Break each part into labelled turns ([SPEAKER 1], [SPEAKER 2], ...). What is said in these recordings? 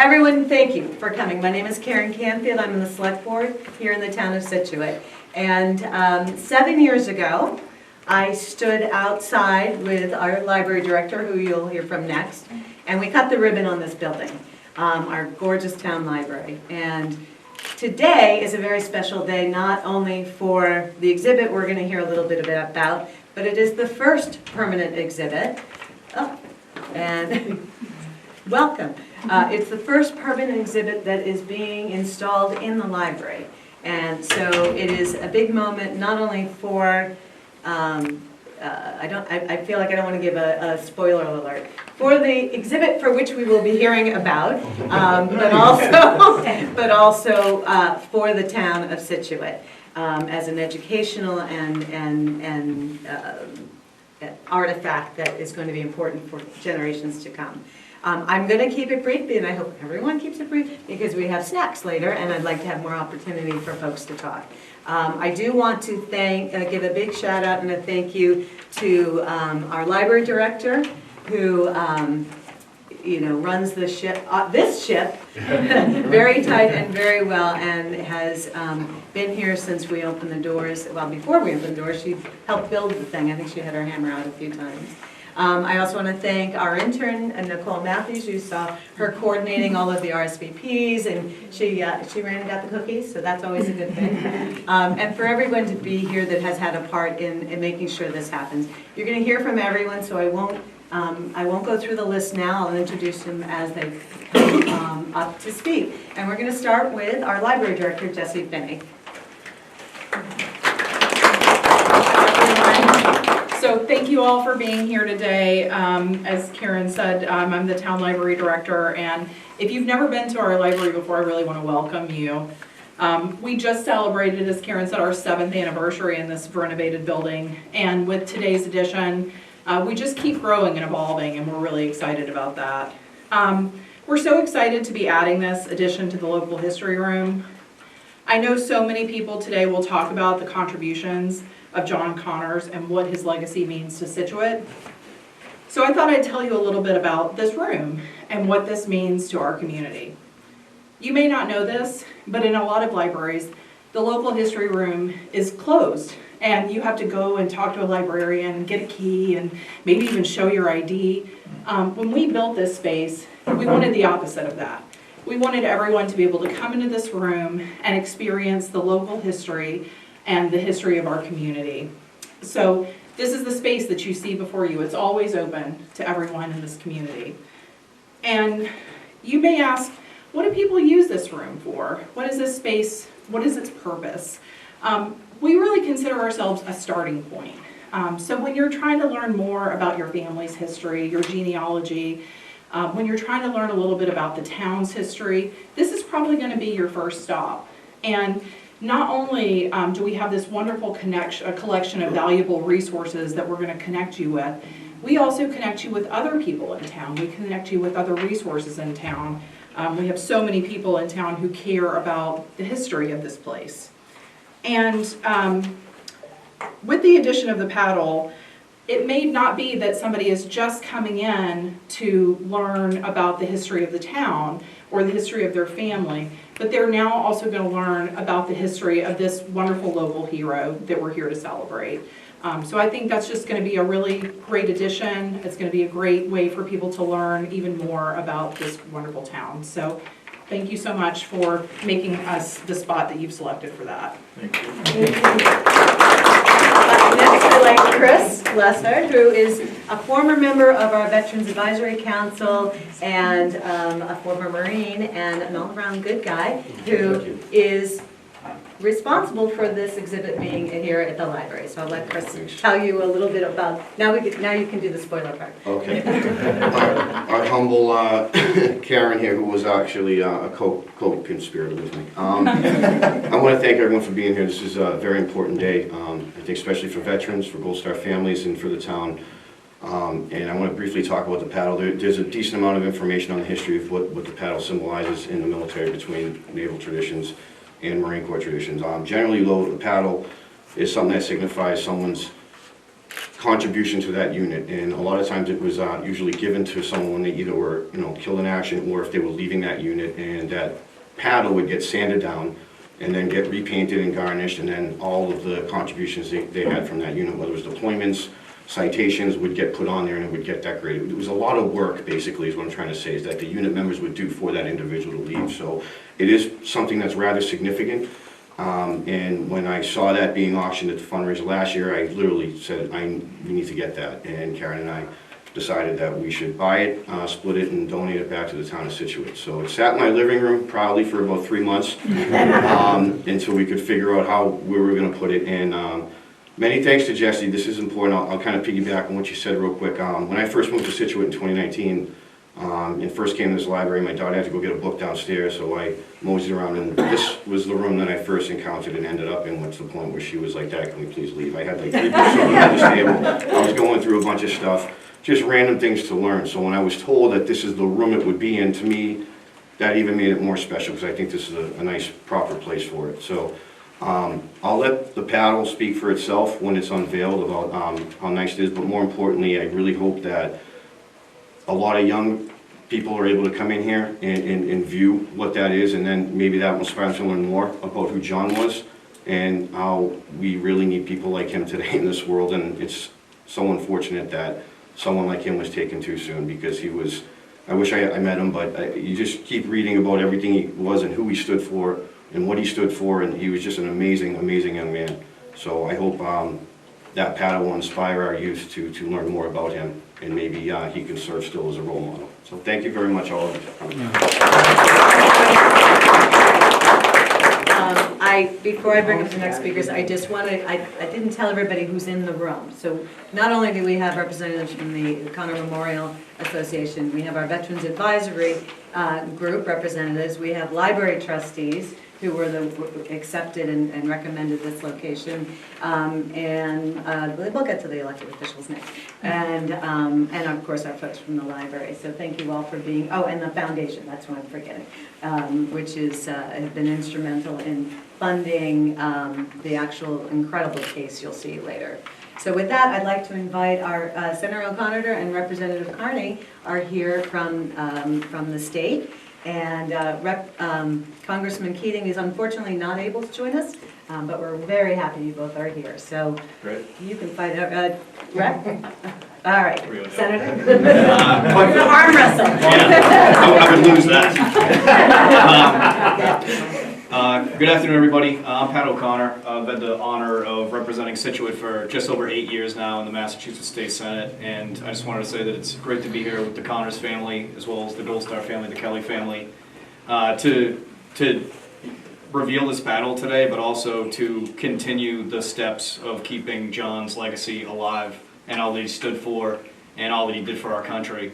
[SPEAKER 1] Everyone, thank you for coming. My name is Karen Canfield. I'm in the select board here in the town of Scituate. And 7 years ago, I stood outside with our library director, who you'll hear from next, and we cut the ribbon on this building, our gorgeous town library. And today is a very special day, not only for the exhibit we're going to hear a little bit about, but it is the first permanent exhibit. Oh, and welcome. It's the first permanent exhibit that is being installed in the library. And so it is a big moment, not only for, I feel like I don't want to give a spoiler alert, for the exhibit for which we will be hearing about, but also for the town of Scituate as an educational and artifact that is going to be important for generations to come. I'm going to keep it brief, and I hope everyone keeps it brief, because we have snacks later, and I'd like to have more opportunity for folks to talk. I do want to give a big shout out and a thank you to our library director, who runs the ship, this ship, very tight and very well, and has been here since we opened the doors. Well, before we opened the doors, she helped build the thing. I think she had her hammer out a few times. I also want to thank our intern, Nicole Matthews. You saw her coordinating all of the RSVPs, and she ran and got the cookies, so that's always a good thing. And for everyone to be here that has had a part in making sure this happens. You're going to hear from everyone, so I won't go through the list now. I'll introduce them as they come up to speak. And we're going to start with our library director, Jessie Finney.
[SPEAKER 2] So thank you all for being here today. As Karen said, I'm the town library director, and if you've never been to our library before, I really want to welcome you. We just celebrated, as Karen said, our 7th anniversary in this renovated building, and with today's edition, we just keep growing and evolving, and we're really excited about that. We're so excited to be adding this addition to the local history room. I know so many people today will talk about the contributions of John Connors and what his legacy means to Scituate. So I thought I'd tell you a little bit about this room and what this means to our community. You may not know this, but in a lot of libraries, the local history room is closed, and you have to go and talk to a librarian, get a key, and maybe even show your ID. When we built this space, we wanted the opposite of that. We wanted everyone to be able to come into this room and experience the local history and the history of our community. So this is the space that you see before you. It's always open to everyone in this community. And you may ask, what do people use this room for? What is this space? What is its purpose? We really consider ourselves a starting point. So when you're trying to learn more about your family's history, your genealogy, when you're trying to learn a little bit about the town's history, this is probably going to be your first stop. And not only do we have this wonderful collection of valuable resources that we're going to connect you with, we also connect you with other people in town. We connect you with other resources in town. We have so many people in town who care about the history of this place. And with the addition of the paddle, it may not be that somebody is just coming in to learn about the history of the town or the history of their family, but they're now also going to learn about the history of this wonderful local hero that we're here to celebrate. So I think that's just going to be a really great addition. It's going to be a great way for people to learn even more about this wonderful town. So thank you so much for making us the spot that you've selected for that.
[SPEAKER 3] Thank you.
[SPEAKER 1] Next, I'd like Chris Lesser, who is a former member of our Veterans Advisory Council and a former Marine and an all-around good guy who is responsible for this exhibit being here at the library. So I'll let Chris tell you a little bit about, now you can do the spoiler part.
[SPEAKER 4] Okay. Our humble Karen here, who was actually a co-conspirator with me. I want to thank everyone for being here. This is a very important day, I think especially for veterans, for Gold Star families, and for the town. And I want to briefly talk about the paddle. There's a decent amount of information on the history of what the paddle symbolizes in the military between naval traditions and Marine Corps traditions. Generally, though, the paddle is something that signifies someone's contribution to that unit, and a lot of times it was usually given to someone when they either were, killed in action, or if they were leaving that unit, and that paddle would get sanded down and then get repainted and garnished, and then all of the contributions they had from that unit, whether it was deployments, citations, would get put on there and it would get decorated. It was a lot of work, basically, is what I'm trying to say, is that the unit members would do for that individual to leave. So it is something that's rather significant. And when I saw that being auctioned at the fundraiser last year, I literally said, we need to get that. And Karen and I decided that we should buy it, split it, and donate it back to the town of Scituate. So it sat in my living room proudly for about 3 months until we could figure out where we were going to put it. And many thanks to Jesse. This is important. I'll kind of piggyback on what you said real quick. When I first moved to Scituate in 2019, and first came to this library, my daughter had to go get a book downstairs, so I moseyed around, and this was the room that I first encountered and ended up in, to the point where she was like, "Dad, can we please leave?" I had like 3 books on this table. I was going through a bunch of stuff, just random things to learn. So when I was told that this is the room it would be in, to me, that even made it more special, because I think this is a nice, proper place for it. So I'll let the paddle speak for itself when it's unveiled about how nice it is, but more importantly, I really hope that a lot of young people are able to come in here and view what that is, and then maybe that will inspire them to learn more about who John was and how we really need people like him today in this world. And it's so unfortunate that someone like him was taken too soon, because he was, I wish I met him, but you just keep reading about everything he was and who he stood for and what he stood for, and he was just an amazing, amazing young man. So I hope that paddle will inspire our youth to learn more about him, and maybe he can serve still as a role model. So thank you very much, all of you.
[SPEAKER 1] Before I bring up the next speakers, I just want to, I didn't tell everybody who's in the room. So not only do we have representatives from the Connor Memorial Association, we have our Veterans Advisory Group representatives, we have library trustees who were accepted and recommended this location, and we'll get to the elected officials next, and of course our folks from the library. So thank you all for being, and the foundation, that's what I'm forgetting, which has been instrumental in funding the actual incredible case you'll see later. So with that, I'd like to invite our Senator O'Connor and Representative Carney are here from the state. And Congressman Keating is unfortunately not able to join us, but we're very happy you both are here. So
[SPEAKER 3] Great.
[SPEAKER 1] You can fight out, Rep? All right, Senator.
[SPEAKER 3] We're
[SPEAKER 1] going to arm wrestle.
[SPEAKER 3] Yeah, I would lose that. Good afternoon, everybody. I'm Pat O'Connor. I've had the honor of representing Scituate for just over 8 years now in the Massachusetts State Senate, and I just wanted to say that it's great to be here with the Connors family, as well as the Gold Star family, the Kelly family, to reveal this battle today, but also to continue the steps of keeping John's legacy alive and all that he stood for and all that he did for our country.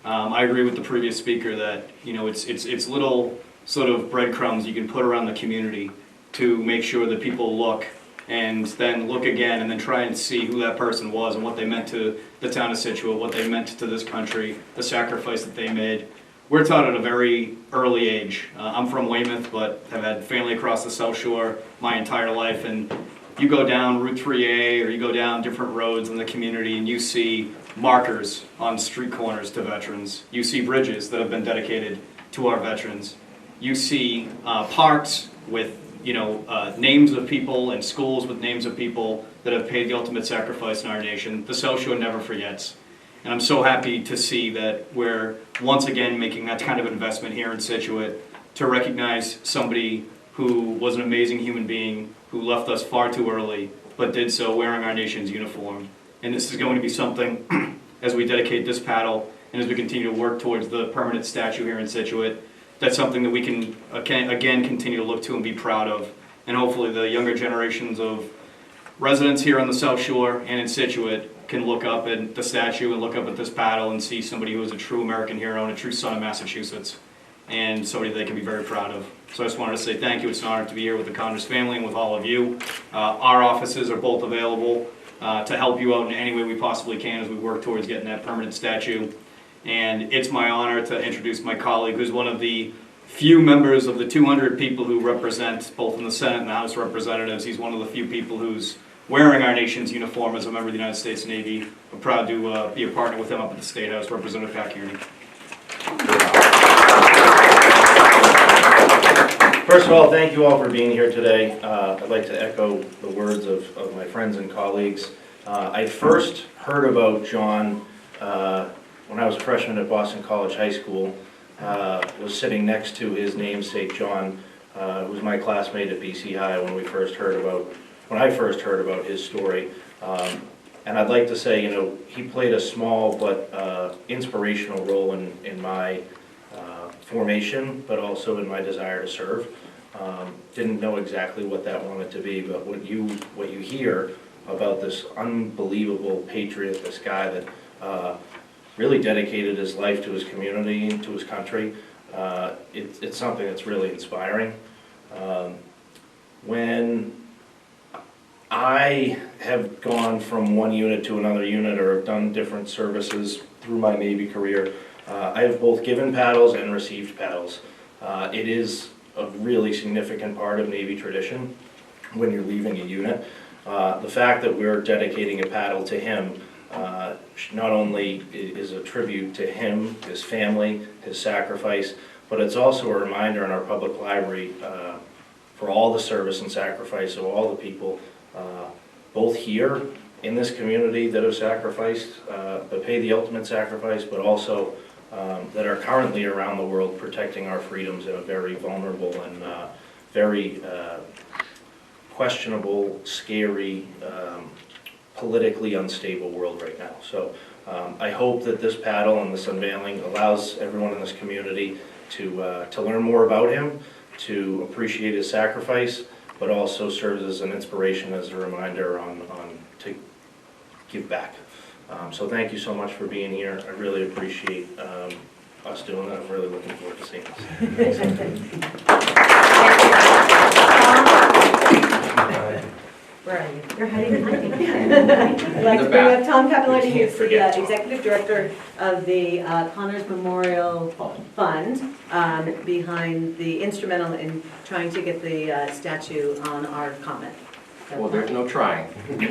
[SPEAKER 3] I agree with the previous speaker that it's little sort of breadcrumbs you can put around the community to make sure that people look and then look again and then try and see who that person was and what they meant to the town of Scituate, what they meant to this country, the sacrifice that they made. We're taught at a very early age. I'm from Weymouth, but have had family across the South Shore my entire life, and you go down Route 3A or you go down different roads in the community and you see markers on street corners to veterans. You see bridges that have been dedicated to our veterans. You see parks with names of people and schools with names of people that have paid the ultimate sacrifice in our nation. The South Shore never forgets. And I'm so happy to see that we're once again making that kind of investment here in Scituate to recognize somebody who was an amazing human being who left us far too early, but did so wearing our nation's uniform. And this is going to be something, as we dedicate this paddle and as we continue to work towards the permanent statue here in Scituate, that's something that we can, again, continue to look to and be proud of. And hopefully the younger generations of residents here on the South Shore and in Scituate can look up at the statue and look up at this paddle and see somebody who is a true American hero and a true son of Massachusetts, and somebody they can be very proud of. So I just wanted to say thank you. It's an honor to be here with the Connors family and with all of you. Our offices are both available to help you out in any way we possibly can as we work towards getting that permanent statue. And it's my honor to introduce my colleague, who's one of the few members of the 200 people who represent both in the Senate and the House of Representatives. He's one of the few people who's wearing our nation's uniform as a member of the United States Navy. I'm proud to be a partner with him up at the State House, Representative Pat Kearney.
[SPEAKER 5] First of all, thank you all for being here today. I'd like to echo the words of my friends and colleagues. I first heard about John when I was a freshman at Boston College High School. Was sitting next to his namesake, John, who was my classmate at BC High when I first heard about his story. And I'd like to say, you know, he played a small but inspirational role in my formation, but also in my desire to serve. Didn't know exactly what that wanted to be, but what you hear about this unbelievable patriot, this guy that really dedicated his life to his community and to his country, it's something that's really inspiring. When I have gone from one unit to another unit or have done different services through my Navy career, I have both given paddles and received paddles. It is a really significant part of Navy tradition when you're leaving a unit. The fact that we're dedicating a paddle to him not only is a tribute to him, his family, his sacrifice, but it's also a reminder in our public library for all the service and sacrifice of all the people, both here in this community that have sacrificed, that pay the ultimate sacrifice, but also that are currently around the world protecting our freedoms in a very vulnerable and very questionable, scary, politically unstable world right now. So I hope that this paddle and this unveiling allows everyone in this community to learn more about him, to appreciate his sacrifice, but also serves as an inspiration, as a reminder on to give back. So thank you so much for being here. I really appreciate us doing that. I'm really looking forward to seeing this.
[SPEAKER 1] Where are you? You're hiding behind me. I'd like to bring up Tom Capelletti, who's the Executive Director of the Connors Memorial Fund, behind the instrumental in trying to get the statue on our common.
[SPEAKER 6] Well, there's no trying. No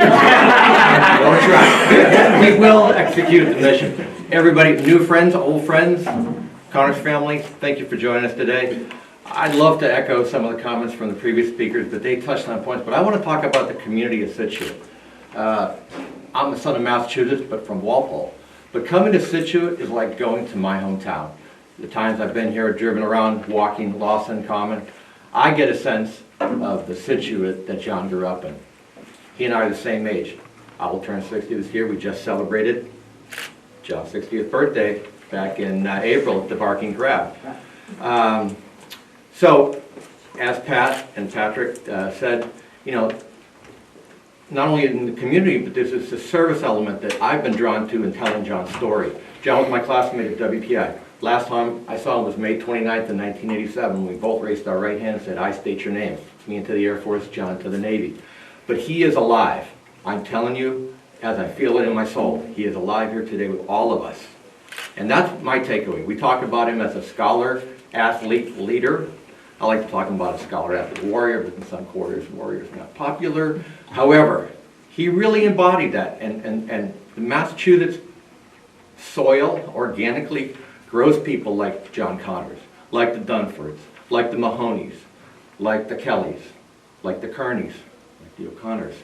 [SPEAKER 6] trying. We will execute the mission. Everybody, new friends, old friends, Connors family, thank you for joining us today. I'd love to echo some of the comments from the previous speakers, but they touched on points. But I want to talk about the community of Scituate. I'm a son of Massachusetts, but from Walpole. But coming to Scituate is like going to my hometown. The times I've been here, driven around, walking Lawson Common, I get a sense of the Scituate that John grew up in. He and I are the same age. I will turn 60 this year. We just celebrated John's 60th birthday back in April at the Barking Crab. So, as Pat and Patrick said, you know, not only in the community, but this is the service element that I've been drawn to in telling John's story. John was my classmate at WPI. Last time I saw him was May 29th in 1987. We both raised our right hand and said, "I state your name." Me into the Air Force, John to the Navy. But he is alive. I'm telling you, as I feel it in my soul, he is alive here today with all of us. And that's my takeaway. We talk about him as a scholar, athlete, leader. I like to talk about a scholar, athlete, warrior, but in some quarters, warrior is not popular. However, he really embodied that. And the Massachusetts soil organically grows people like John Connors, like the Dunfords, like the Mahoneys, like the Kellys, like the Kearneys, like the O'Connors.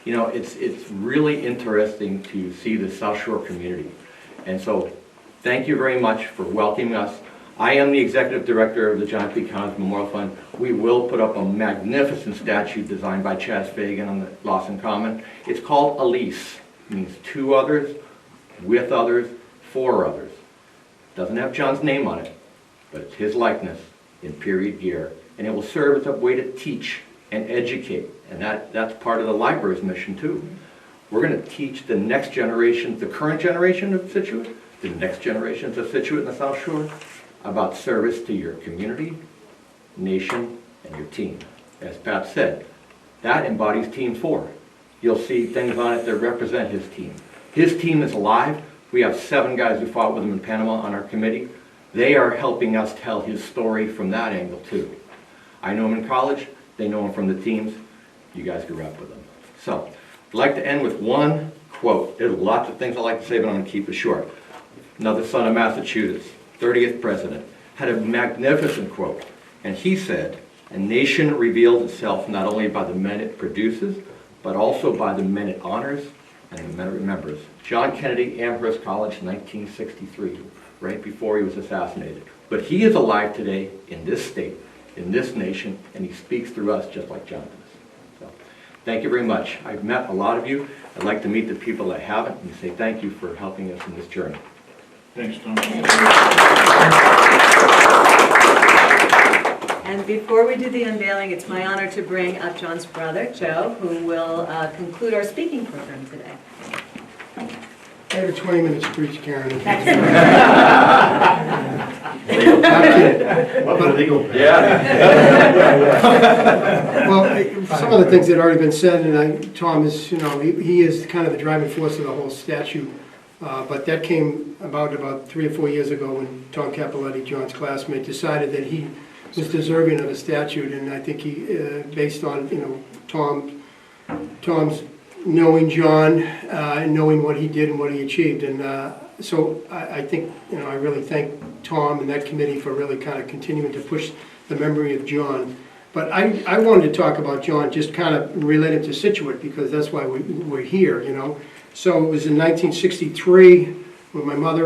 [SPEAKER 6] You know, it's really interesting to see the South Shore community. And so, thank you very much for welcoming us. I am the Executive Director of the John P. Connors Memorial Fund. We will put up a magnificent statue designed by Chaz Fagan on the Lawson Common. It's called Elise. It means two others, with others, for others. Doesn't have John's name on it, but it's his likeness in period gear. And it will serve as a way to teach and educate. And that's part of the library's mission too. We're going to teach the next generation, the current generation of Scituate, the next generations of Scituate in the South Shore, about service to your community, nation, and your team. As Pat said, that embodies Team 4. You'll see things on it that represent his team. His team is alive. We have 7 guys who fought with him in Panama on our committee. They are helping us tell his story from that angle too. I know him in college. They know him from the teams. You guys grew up with him. So, I'd like to end with one quote. There's lots of things I like to say, but I'm going to keep it short. Another son of Massachusetts, 30th president, had a magnificent quote. And he said, "A nation reveals itself not only by the men it produces, but also by the men it honors and the men it remembers." John Kennedy, Amherst College, 1963, right before he was assassinated. But he is alive today in this state, in this nation, and he speaks through us just like John does. So, thank you very much. I've met a lot of you. I'd like to meet the people that haven't and say thank you for helping us in this journey.
[SPEAKER 3] Thanks, Tom.
[SPEAKER 1] And before we do the unveiling, it's my honor to bring up John's brother, Joe, who will conclude our speaking program today.
[SPEAKER 7] I have a 20-minute speech, Karen. Well, some of the things that have already been said, and Tom is, he is kind of the driving force of the whole statute. But that came about 3 or 4 years ago when Tom Capoletti, John's classmate, decided that he was deserving of a statute, and I think he, based on Tom's knowing John and knowing what he did and what he achieved, and so I think I really thank Tom and that committee for really kind of continuing to push the memory of John. But I wanted to talk about John just kind of related to Scituate because that's why we're here, So it was in 1963 with my mother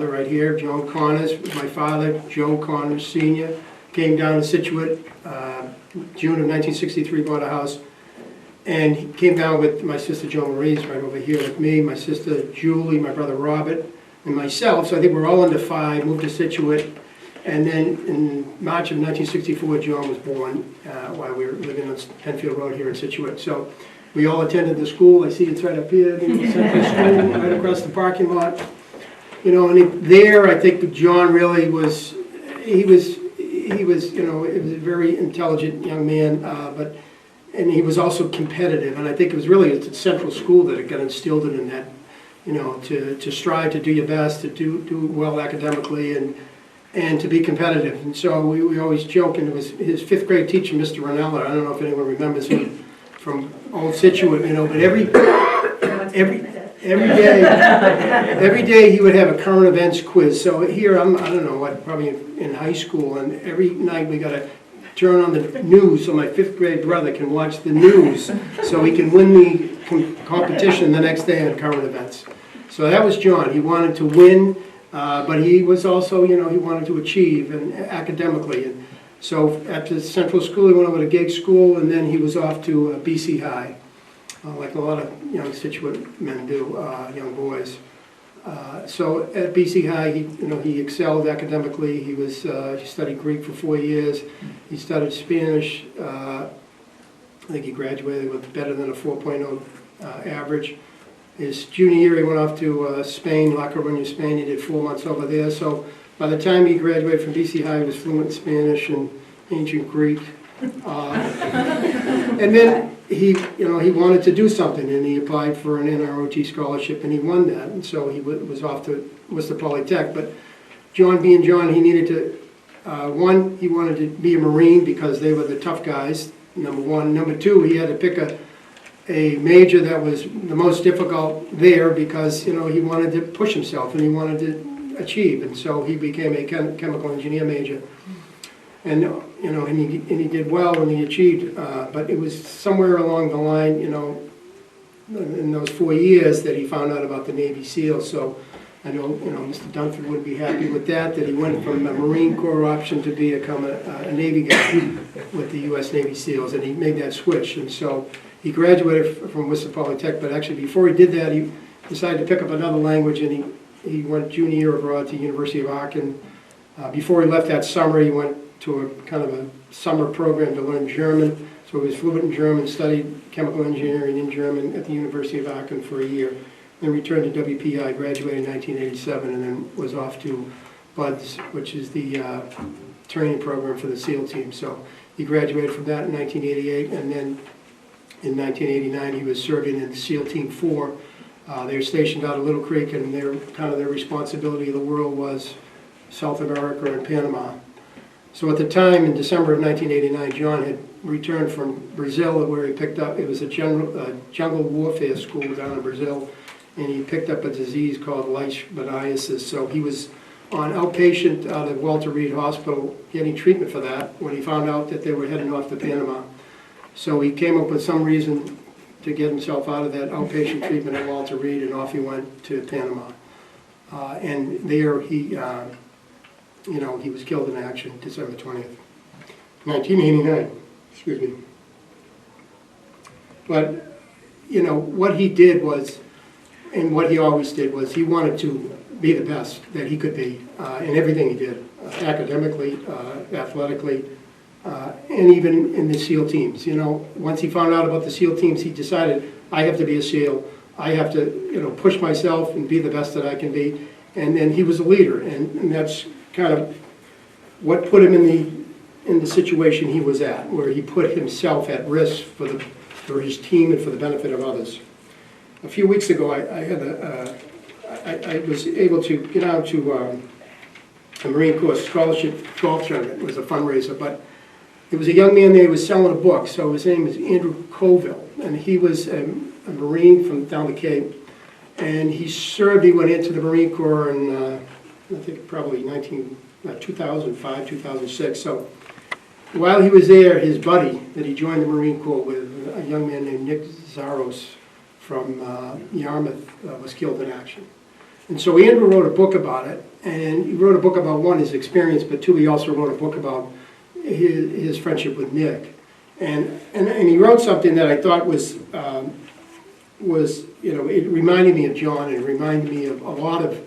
[SPEAKER 7] right here, Joan Connors, with my father, Joe Connors Sr., came down to Scituate, June of 1963, bought a house, and he came down with my sister Jo Marie's right over here with me, my sister Julie, my brother Robert, and myself. So I think we're all under 5, moved to Scituate, and then in March of 1964, John was born while we were living on Penfield Road here in Scituate. So we all attended the school. I see it's right up here, Central School, right across the parking lot. And there, I think John really was. He was a very intelligent young man, and he was also competitive. And I think it was really at Central School that it got instilled in that, to strive to do your best, to do well academically, and to be competitive. And so we always joke, and it was his 5th grade teacher, Mr. Ranella. I don't know if anyone remembers him from old Scituate, but every day he would have a current events quiz. So here I don't know what, probably in high school, and every night we got to turn on the news so my 5th grade brother can watch the news so he can win the competition the next day on current events. So that was John. He wanted to win, but he was also, he wanted to achieve and academically. And so after Central School, he went over to Gage School, and then he was off to BC High, like a lot of young Scituate men do, young boys. So at BC High, he excelled academically. He studied Greek for 4 years. He studied Spanish. I think he graduated with better than a 4.0 average. His junior year, he went off to Spain, La Coruña, Spain. He did 4 months over there. So by the time he graduated from BC High, he was fluent in Spanish and ancient Greek. And then he wanted to do something, and he applied for an NROT scholarship, and he won that. And so he was off to Worcester Polytech. But John, being John, he needed to, one, he wanted to be a Marine because they were the tough guys, number one. Number two, he had to pick a major that was the most difficult there because, he wanted to push himself and he wanted to achieve. And so he became a chemical engineer major. And and he did well and he achieved, but it was somewhere along the line, in those 4 years that he found out about the Navy SEALs. So I know, Mr. Dunford would be happy with that he went from a Marine Corps option to become a Navy guy with the U.S. Navy SEALs, and he made that switch. And so he graduated from Worcester Polytech, but actually before he did that, he decided to pick up another language, and he went junior year abroad to the University of Aachen. Before he left that summer, he went to a kind of a summer program to learn German. So he was fluent in German, studied chemical engineering in German at the University of Aachen for a year. Then returned to WPI, graduated in 1987, and then was off to BUDS, which is the training program for the SEAL team. So he graduated from that in 1988, and then in 1989 he was serving in SEAL Team 4. They were stationed out of Little Creek, and their responsibility of the world was South America and Panama. So at the time, in December of 1989, John had returned from Brazil, where he picked up, it was a jungle warfare school down in Brazil, and he picked up a disease called leishmaniasis. So he was on outpatient out of Walter Reed Hospital getting treatment for that when he found out that they were heading off to Panama. So he came up with some reason to get himself out of that outpatient treatment at Walter Reed, and off he went to Panama. And there he, he was killed in action December 20th, 1989, excuse me. But, what he did was, and what he always did was, he wanted to be the best that he could be in everything he did, academically, athletically, and even in the SEAL teams. Once he found out about the SEAL teams, he decided, I have to be a SEAL. I have to, push myself and be the best that I can be. And then he was a leader, and that's kind of what put him in the situation he was at, where he put himself at risk for his team and for the benefit of others. A few weeks ago, I was able to get out to a Marine Corps scholarship golf tournament. It was a fundraiser, but there was a young man there who was selling a book. So his name is Andrew Colville, and he was a Marine from down the Cape. And he went into the Marine Corps in, I think probably 2005, 2006. So while he was there, his buddy that he joined the Marine Corps with, a young man named Nick Zaros from Yarmouth, was killed in action. And so Andrew wrote a book about it, and he wrote a book about, one, his experience, but two, he also wrote a book about his friendship with Nick. And he wrote something that I thought was it reminded me of John, and it reminded me of a lot of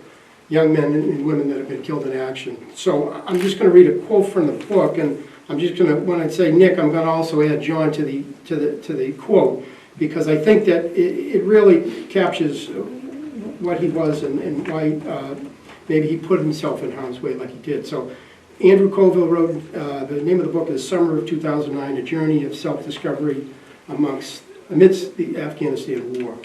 [SPEAKER 7] young men and women that have been killed in action. So I'm just going to read a quote from the book, and I'm just going to, when I say Nick, I'm going to also add John to the quote, because I think that it really captures what he was and why maybe he put himself in harm's way like he did. So Andrew Colville wrote, the name of the book is Summer of 2009, A Journey of Self-Discovery Amidst the Afghanistan War.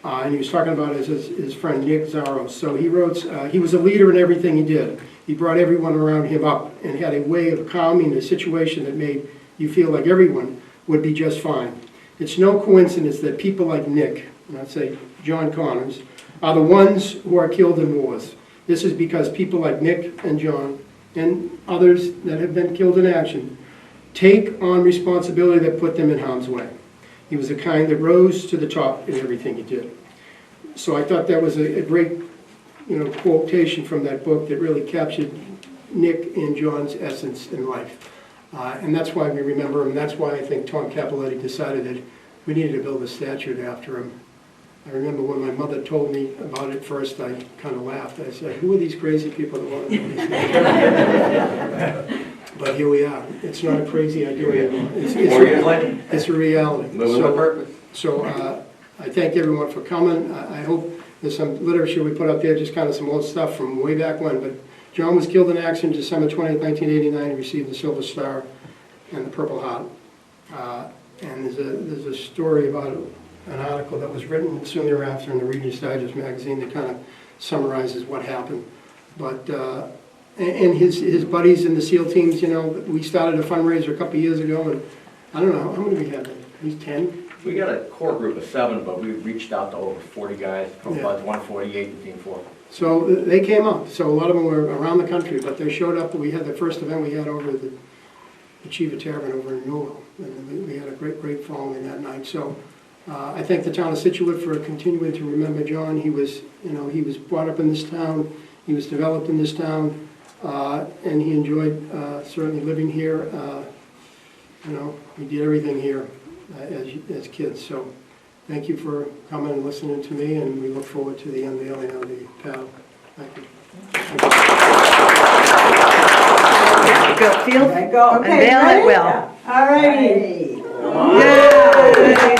[SPEAKER 7] And he was talking about his friend Nick Zaros. So he wrote, he was a leader in everything he did. He brought everyone around him up and had a way of calming a situation that made you feel like everyone would be just fine. It's no coincidence that people like Nick, and I'd say John Connors, are the ones who are killed in wars. This is because people like Nick and John and others that have been killed in action take on responsibility that put them in harm's way. He was the kind that rose to the top in everything he did. So I thought that was a great, quotation from that book that really captured Nick and John's essence in life. And that's why we remember him. That's why I think Tom Capoletti decided that we needed to build a statue after him. I remember when my mother told me about it first, I kind of laughed. I said, who are these crazy people that want to build this statue? But here we are. It's not a crazy idea anymore. It's a reality. So I thank everyone for coming. I hope there's some literature we put up there, just kind of some old stuff from way back when. But John was killed in action December 20th, 1989. He received the Silver Star and the Purple Heart. And there's a story about an article that was written soon thereafter in the Reader's Digest magazine that kind of summarizes what happened. But and his buddies in the SEAL teams, we started a fundraiser a couple years ago, and I don't know, how many we had then? At least 10?
[SPEAKER 6] We got a core group of 7, but we reached out to over 40 guys from Buds 148 and Team 4.
[SPEAKER 7] So they came up. So a lot of them were around the country, but they showed up. We had the first event we had over at the Chiva Tavern over in Newell, and we had a great following that night. So I thank the town of Scituate for continuing to remember John. He was brought up in this town. He was developed in this town, and he enjoyed certainly living here. We did everything here as kids. So thank you for coming and listening to me, and we look forward to the unveiling of the paddle. Thank you.
[SPEAKER 1] Go. Unveil it, Will.
[SPEAKER 8] All righty.
[SPEAKER 1] Yay!